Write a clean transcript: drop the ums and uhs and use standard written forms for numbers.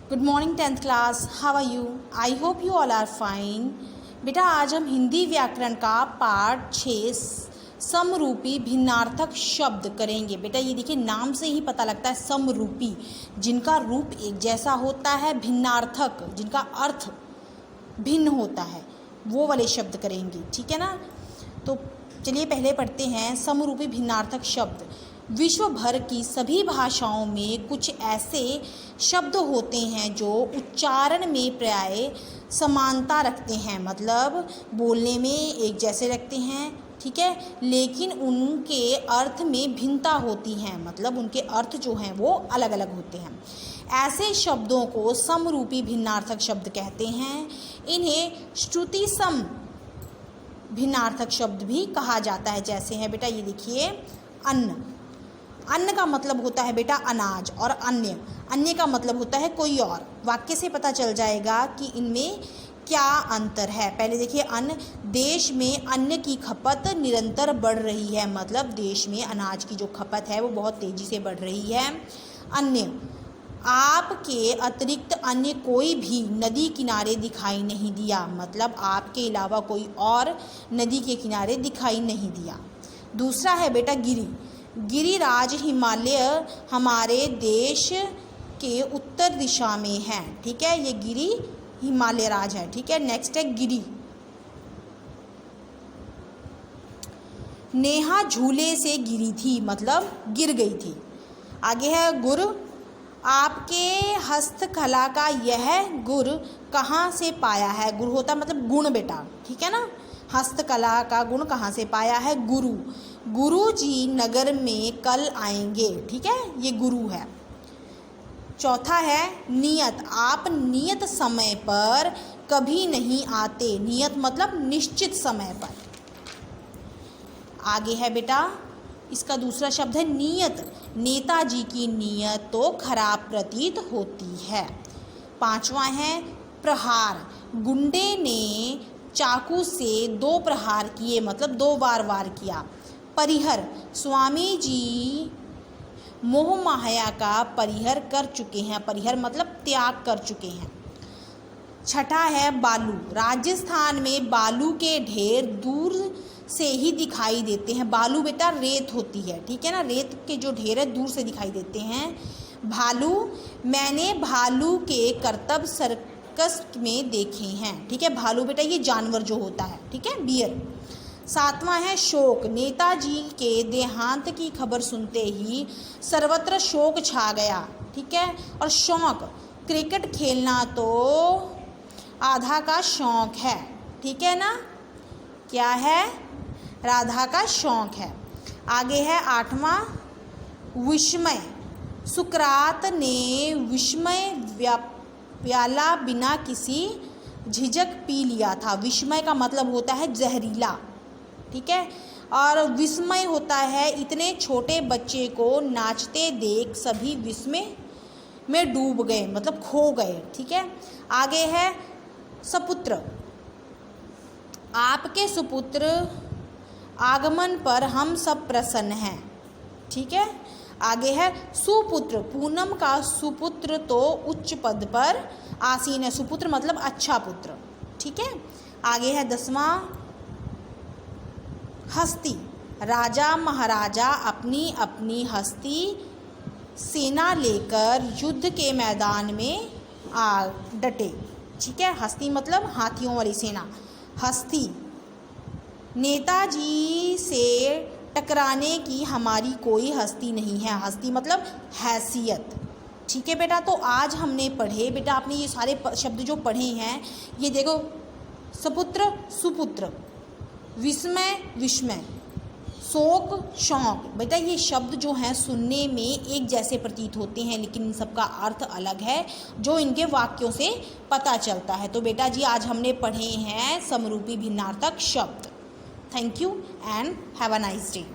Good morning tenth class, how are you? I hope you all are fine. बेटा आज हम हिंदी व्याकरण का पार्ट 6 समरूपी भिन्नार्थक शब्द करेंगे। बेटा ये देखिए नाम से ही पता लगता है समरूपी, जिनका रूप एक जैसा होता है, भिन्नार्थक जिनका अर्थ भिन्न होता है, वो वाले शब्द करेंगे। ठीक है ना? तो चलिए पहले पढ़ते हैं समरूपी भिन्नार्थक शब्द। विश्व भर की सभी भाषाओं में कुछ ऐसे शब्द होते हैं जो उच्चारण में प्राय समानता रखते हैं, मतलब बोलने में एक जैसे रखते हैं, ठीक है, लेकिन उनके अर्थ में भिन्नता होती है, मतलब उनके अर्थ जो हैं वो अलग अलग होते हैं। ऐसे शब्दों को समरूपी भिन्नार्थक शब्द कहते हैं। इन्हें श्रुति सम भिन्नार्थक शब्द भी कहा जाता है। जैसे है बेटा ये देखिए अन्न, अन्न का मतलब होता है बेटा अनाज, और अन्य, अन्य का मतलब होता है कोई और। वाक्य से पता चल जाएगा कि इनमें क्या अंतर है। पहले देखिए अन्न, देश में अन्न की खपत निरंतर बढ़ रही है, मतलब देश में अनाज की जो खपत है वो बहुत तेज़ी से बढ़ रही है। अन्य, आपके अतिरिक्त अन्य कोई भी नदी किनारे दिखाई नहीं दिया, मतलब आपके अलावा कोई और नदी के किनारे दिखाई नहीं दिया। दूसरा है बेटा गिरि, गिरिराज हिमालय हमारे देश के उत्तर दिशा में है, ठीक है, ये गिरि हिमालय राज है, ठीक है। नेक्स्ट है गिरी, नेहा झूले से गिरी थी, मतलब गिर गई थी। आगे है गुर, आपके हस्तकला का यह गुर कहाँ से पाया है? गुर होता मतलब गुण बेटा, ठीक है ना। हस्तकला का गुण कहाँ से पाया है? गुरु, गुरु जी नगर में कल आएंगे, ठीक है, ये गुरु है। चौथा है नियत, आप नियत समय पर कभी नहीं आते, नियत मतलब निश्चित समय पर। आगे है बेटा इसका दूसरा शब्द है नियत, नेताजी की नियत तो खराब प्रतीत होती है। पांचवा है प्रहार, गुंडे ने चाकू से 2 प्रहार किए, मतलब 2 बार वार किया। परिहर, स्वामी जी मोह माया का परिहर कर चुके हैं, परिहर मतलब त्याग कर चुके हैं। छठा है बालू, राजस्थान में बालू के ढेर दूर से ही दिखाई देते हैं। बालू बेटा रेत होती है, ठीक है ना, रेत के जो ढेर है दूर से दिखाई देते हैं। भालू, मैंने भालू के करतब सर्कस में देखे हैं, ठीक है, भालू बेटा ये जानवर जो होता है, ठीक है, बियर। सातवां है शोक, नेताजी के देहांत की खबर सुनते ही सर्वत्र शोक छा गया, ठीक है। और शौक, क्रिकेट खेलना तो आधा का शौक है, ठीक है ना, क्या है, राधा का शौक है। आगे है आठवां विस्मय, सुकरात ने विस्मय प्याला बिना किसी झिझक पी लिया था। विस्मय का मतलब होता है जहरीला, ठीक है, और विस्मय होता है इतने छोटे बच्चे को नाचते देख सभी विस्मय में डूब गए, मतलब खो गए, ठीक है। आगे है सपुत्र, आपके सुपुत्र आगमन पर हम सब प्रसन्न हैं, ठीक है। आगे है सुपुत्र, पूनम का सुपुत्र तो उच्च पद पर आसीन है, सुपुत्र मतलब अच्छा पुत्र, ठीक है। आगे है 10वां हस्ती, राजा महाराजा अपनी अपनी हस्ती सेना लेकर युद्ध के मैदान में आ डटे, ठीक है, हस्ती मतलब हाथियों वाली सेना। हस्ती, नेताजी से टकराने की हमारी कोई हस्ती नहीं है, हस्ती मतलब हैसियत, ठीक है बेटा। तो आज हमने पढ़े बेटा, आपने ये सारे शब्द जो पढ़े हैं, ये देखो सपुत्र सुपुत्र, विस्मय विस्मय, शोक शौक, बेटा ये शब्द जो हैं सुनने में एक जैसे प्रतीत होते हैं, लेकिन इन सबका अर्थ अलग है जो इनके वाक्यों से पता चलता है। तो बेटा जी आज हमने पढ़े हैं समरूपी भिन्नार्थक शब्द। Thank you and have a nice day.